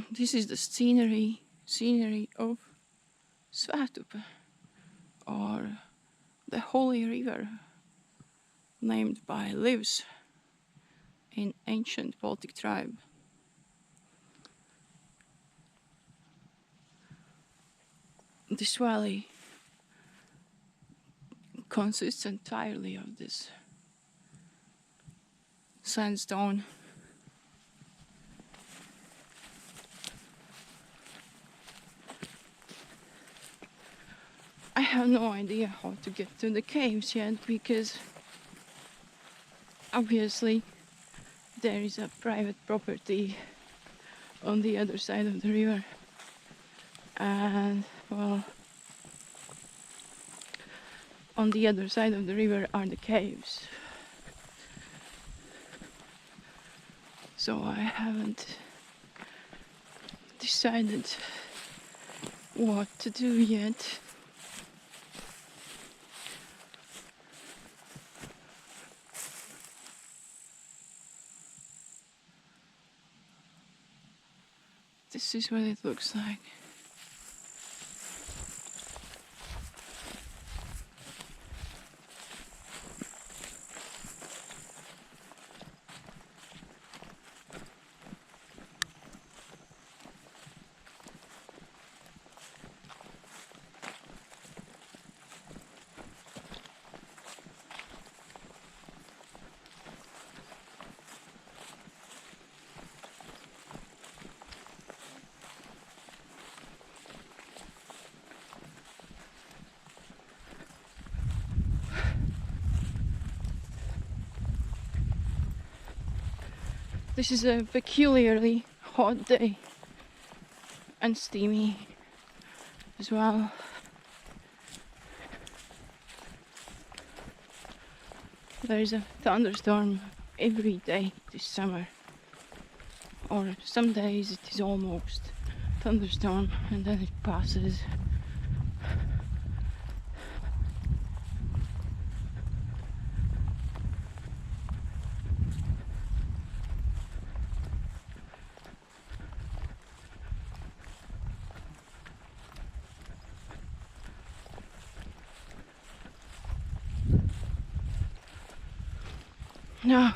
This is the scenery of Svētupes, or the holy river named by Līvs in ancient Baltic tribe. This valley consists entirely of this sandstone. I have no idea how to get to the caves yet, because obviously there is a private property on the other side of the river, and well, on the other side of the river are the caves. So I haven't decided what to do yet. This is what it looks like. This is a peculiarly hot day and steamy as well. There is a thunderstorm every day this summer, or some days it is almost thunderstorm and then it passes. Now,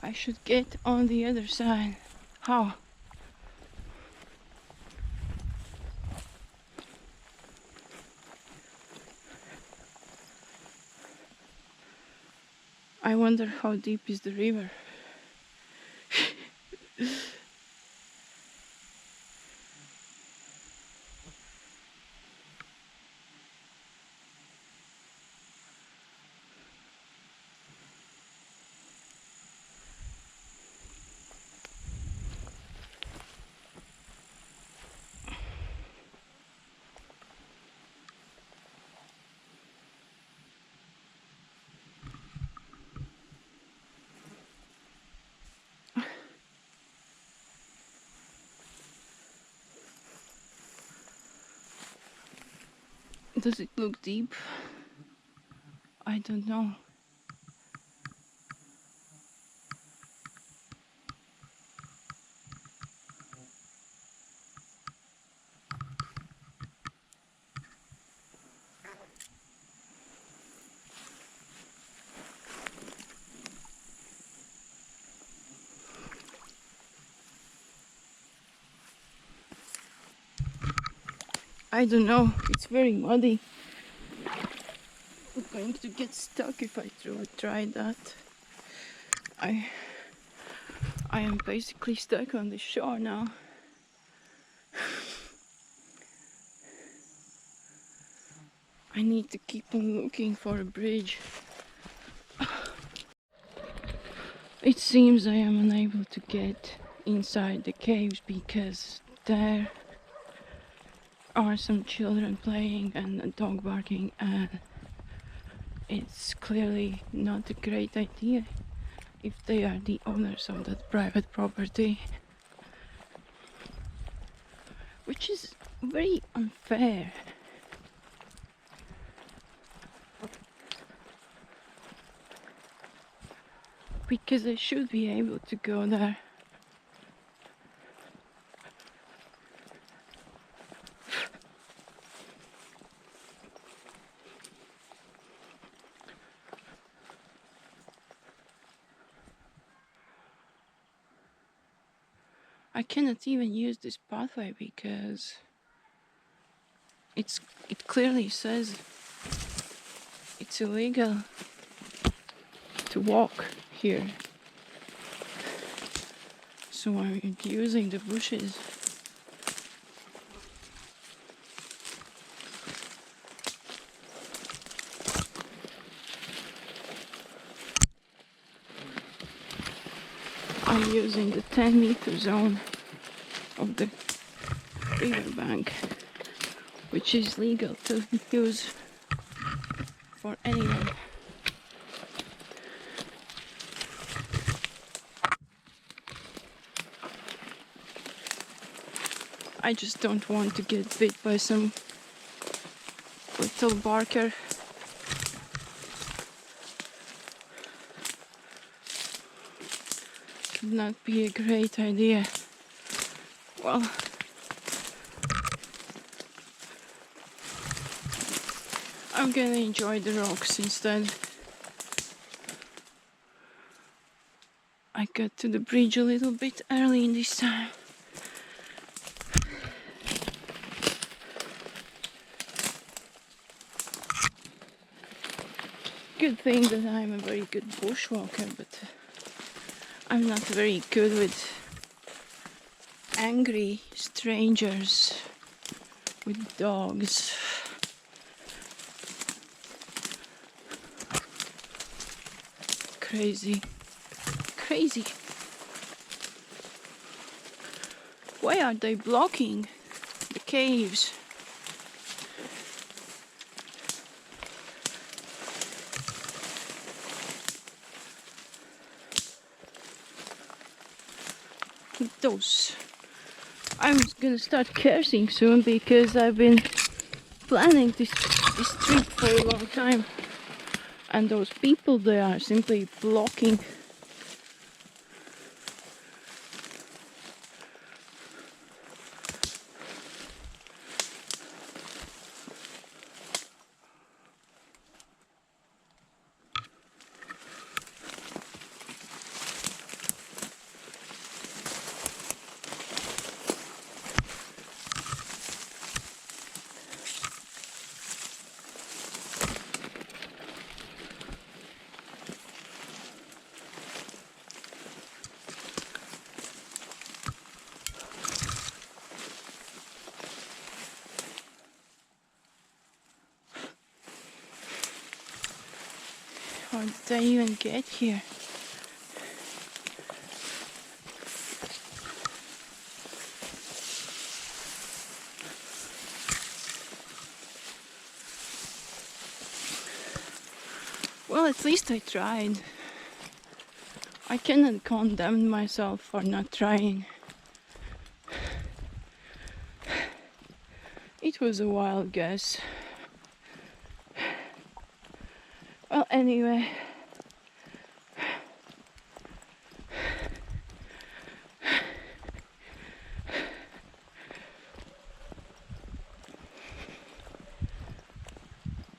I should get on the other side. How? I wonder how deep is the river. Does it look deep? I don't know. I don't know, it's very muddy. I'm going to get stuck if I try that. I am basically stuck on the shore now. I need to keep on looking for a bridge. It seems I am unable to get inside the caves because there are some children playing and a dog barking, and it's clearly not a great idea if they are the owners of that private property, which is very unfair. Because I should be able to go there I cannot even use this pathway because it clearly says it's illegal to walk here. So I'm using the bushes. I'm using the 10-meter zone of the riverbank, which is legal to use for anyone. I just don't want to get bit by some little barker. Could not be a great idea. Well, I'm gonna enjoy the rocks instead. I got to the bridge a little bit early in this time. Good thing that I'm a very good bushwalker, but I'm not very good with angry strangers, with dogs. Crazy. Why are they blocking the caves? Those. I'm gonna start cursing soon because I've been planning this trip for a long time, and those people, they are simply blocking. How did I even get here? Well, at least I tried. I cannot condemn myself for not trying. It was a wild guess. Well, anyway,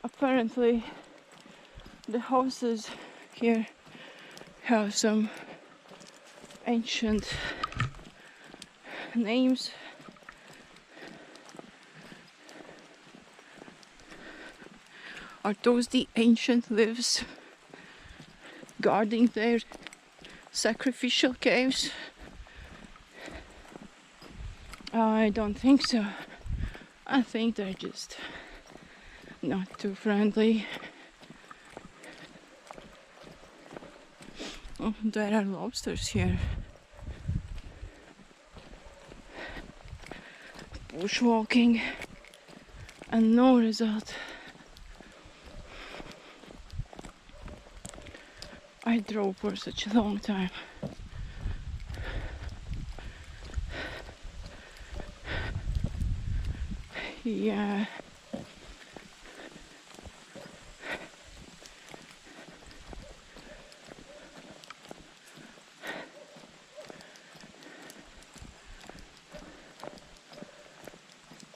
apparently the houses here have some ancient names. Are those the ancient lives guarding their sacrificial caves? I don't think so. I think they're just not too friendly. Oh, there are lobsters here. Bushwalking and no result. I drove for such a long time. Yeah.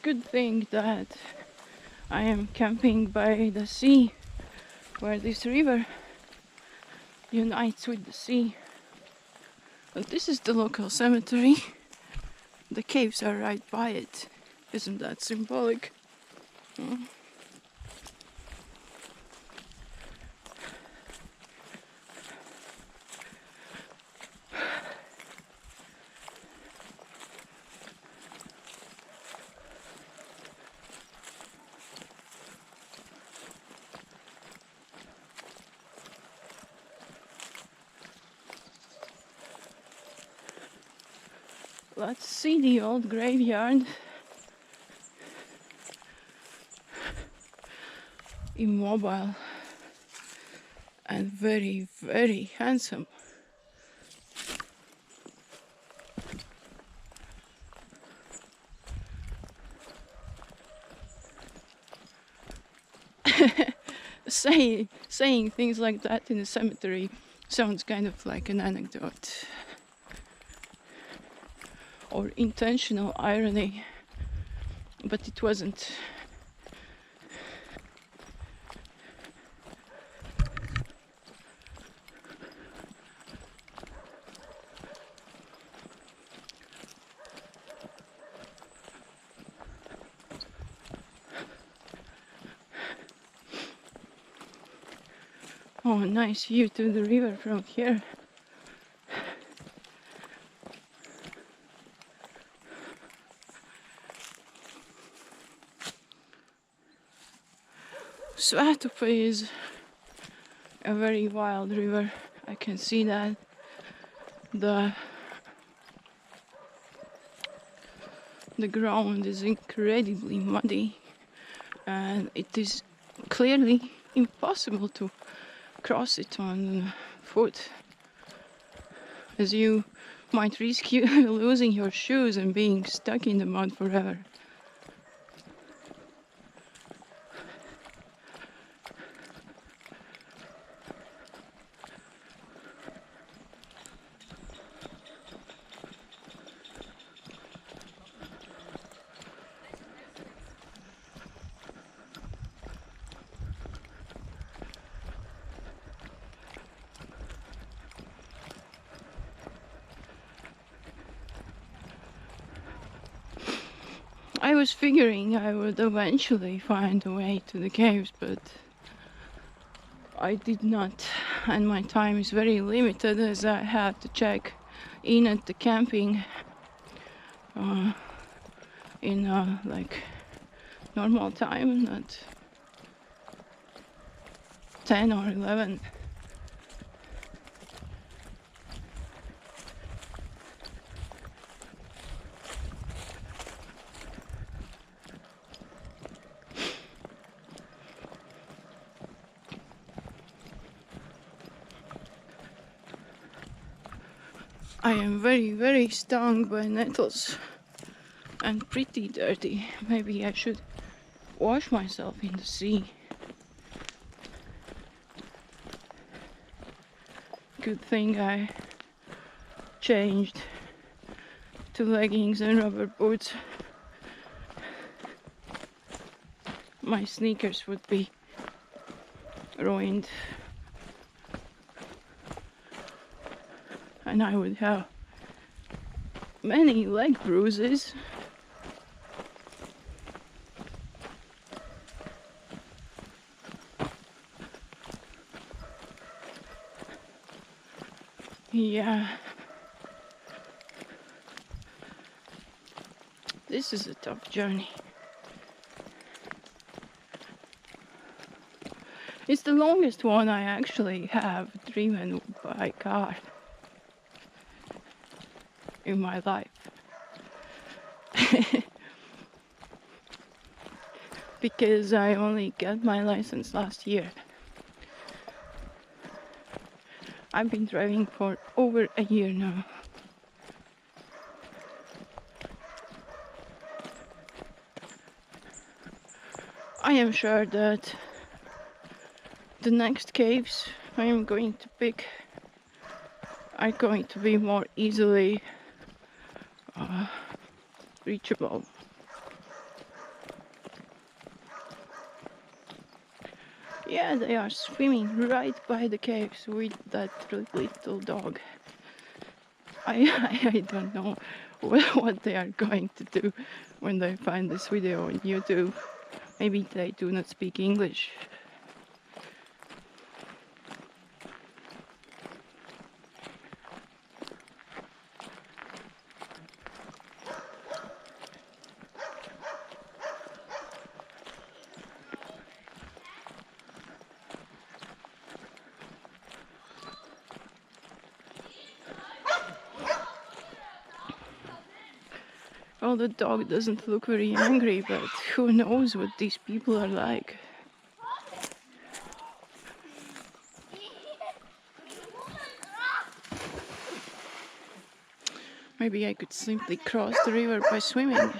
Good thing that I am camping by the sea, where this river unites with the sea. But this is the local cemetery, the caves are right by it. Isn't that symbolic? Let's see the old graveyard. Immobile and very, very handsome. Saying things like that in a cemetery sounds kind of like an anecdote or intentional irony, but it wasn't. Oh, nice view to the river from here. Svētupes is a very wild river. I can see that. The ground is incredibly muddy and it is clearly impossible to cross it on foot, as you might risk losing your shoes and being stuck in the mud forever. I was figuring I would eventually find a way to the caves, but I did not, and my time is very limited as I had to check in at the camping in like normal time, not 10 or 11. I am very, very stung by nettles and pretty dirty. Maybe I should wash myself in the sea. Good thing I changed to leggings and rubber boots. My sneakers would be ruined. And I would have many leg bruises. Yeah. This is a tough journey. It's the longest one I actually have driven by car in my life. Because I only got my license last year. I've been driving for over a year now. I am sure that the next caves I am going to pick are going to be more easily reachable. Yeah, they are swimming right by the caves with that little dog. I don't know what they are going to do when they find this video on YouTube. Maybe they do not speak English. Well, the dog doesn't look very angry, but who knows what these people are like. Maybe I could simply cross the river by swimming.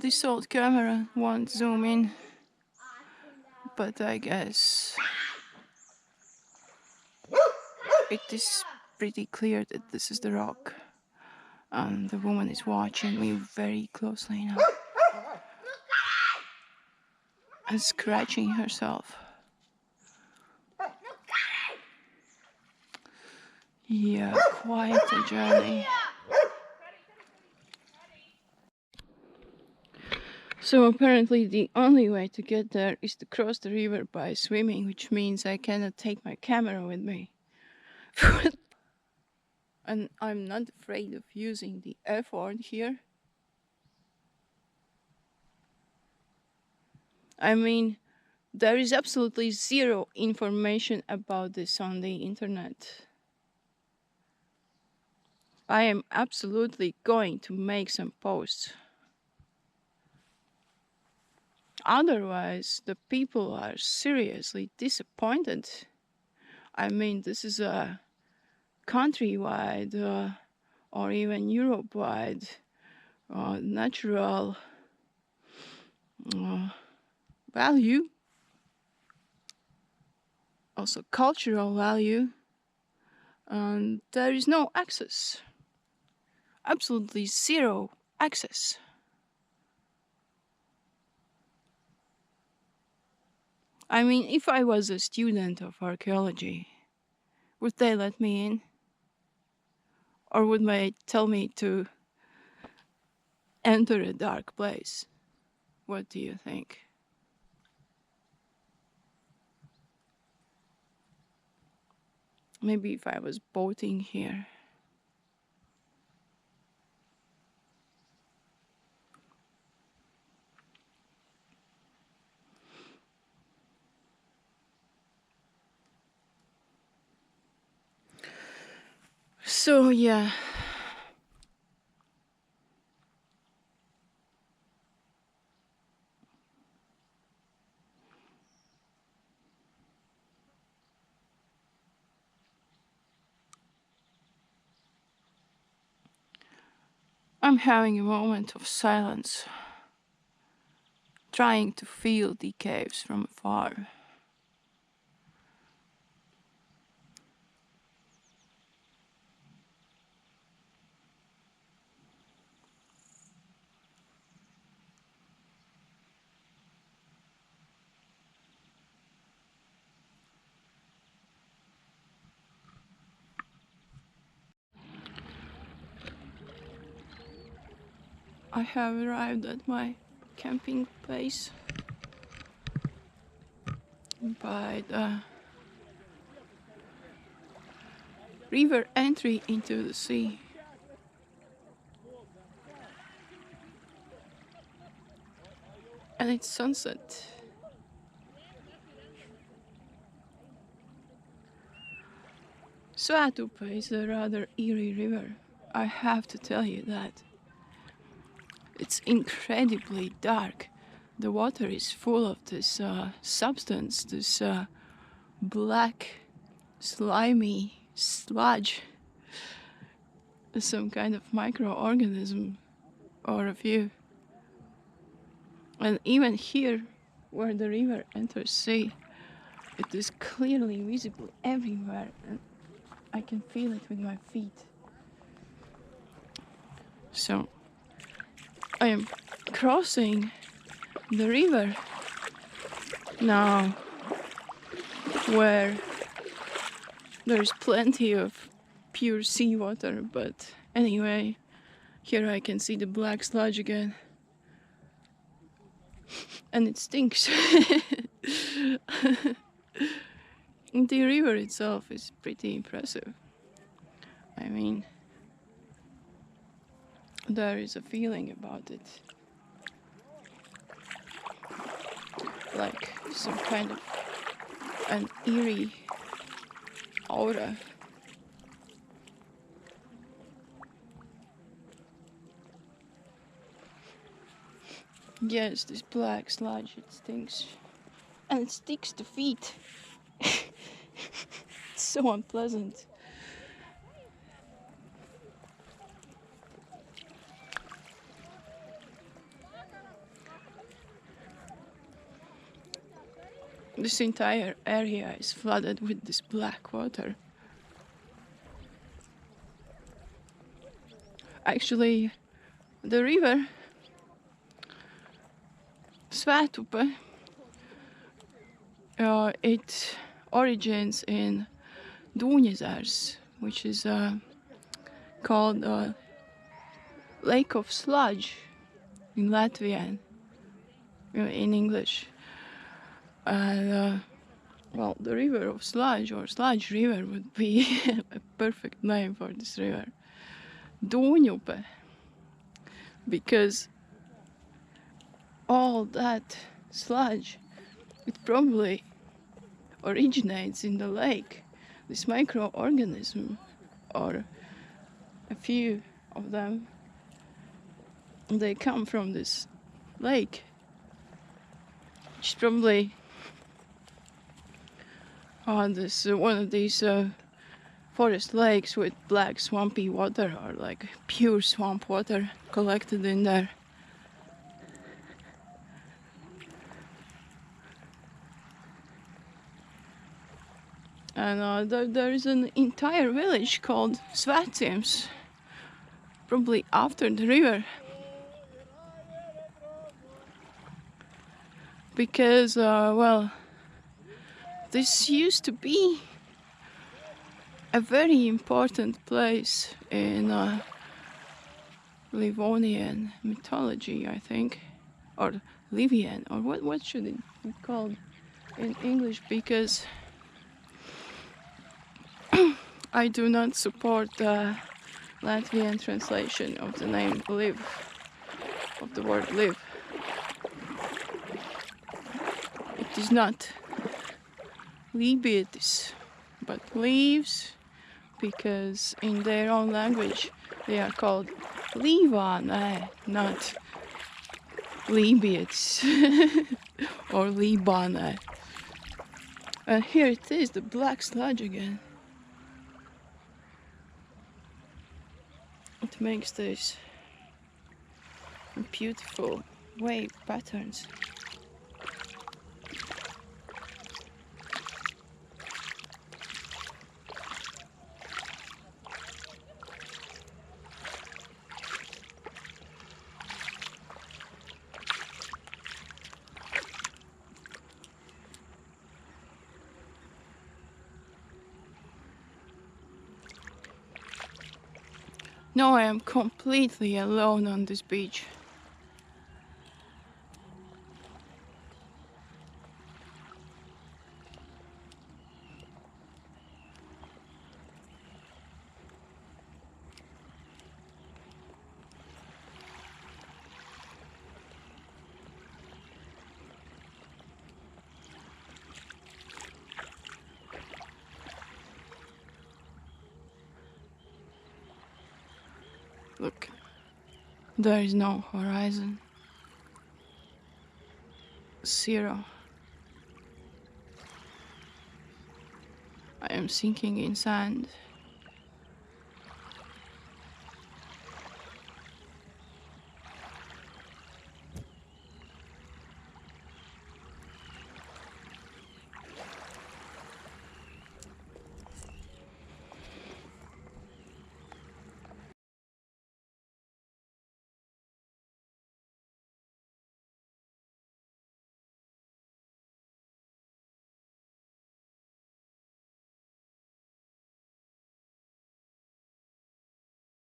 This old camera won't zoom in, but I guess it is pretty clear that this is the rock, and the woman is watching me very closely now and scratching herself. Yeah, quite a journey. So apparently the only way to get there is to cross the river by swimming, which means I cannot take my camera with me. And I'm not afraid of using the F word here. I mean, there is absolutely zero information about this on the internet. I am absolutely going to make some posts. Otherwise, the people are seriously disappointed. I mean, this is a countrywide or even Europe-wide natural value, also cultural value, and there is no access. Absolutely zero access. I mean, if I was a student of archaeology, would they let me in? Or would they tell me to enter a dark place? What do you think? Maybe if I was boating here. So yeah. I'm having a moment of silence, trying to feel the caves from afar. I have arrived at my camping place by the river entry into the sea. And it's sunset. Svētupes is a rather eerie river. I have to tell you that. It's incredibly dark. The water is full of this substance, this black, slimy sludge, some kind of microorganism. or a few. And even here, where the river enters sea, it is clearly visible everywhere, and I can feel it with my feet. So I am crossing the river now, where there's plenty of pure seawater, but anyway, here I can see the black sludge again. And it stinks. The river itself is pretty impressive. I mean, there is a feeling about it, like some kind of an eerie aura. Yes, this black sludge, it stinks. And it sticks to feet. It's so unpleasant. This entire area is flooded with this black water. Actually, the river Svētupes, it originates in Dūņezers, which is called Lake of Sludge in Latvian, in English. And well, the river of sludge, or sludge river, would be a perfect name for this river. Dūņupe, because all that sludge, it probably originates in the lake. This microorganism, or a few of them, they come from this lake, which is probably one of these forest lakes with black swampy water, or like pure swamp water collected in there. And there is an entire village called Svētupes, probably after the river. Because, well, this used to be a very important place in Livonian mythology, I think, or Livian, or what should it be called in English, because I do not support the Latvian translation of the name live, of the word live. It is not Lībietis, but leaves, because in their own language they are called Līvānē, not Lībietis or Lībānē. And here it is, the black sludge again. It makes these beautiful wave patterns. Now I am completely alone on this beach. Look, there is no horizon. Zero. I am sinking in sand.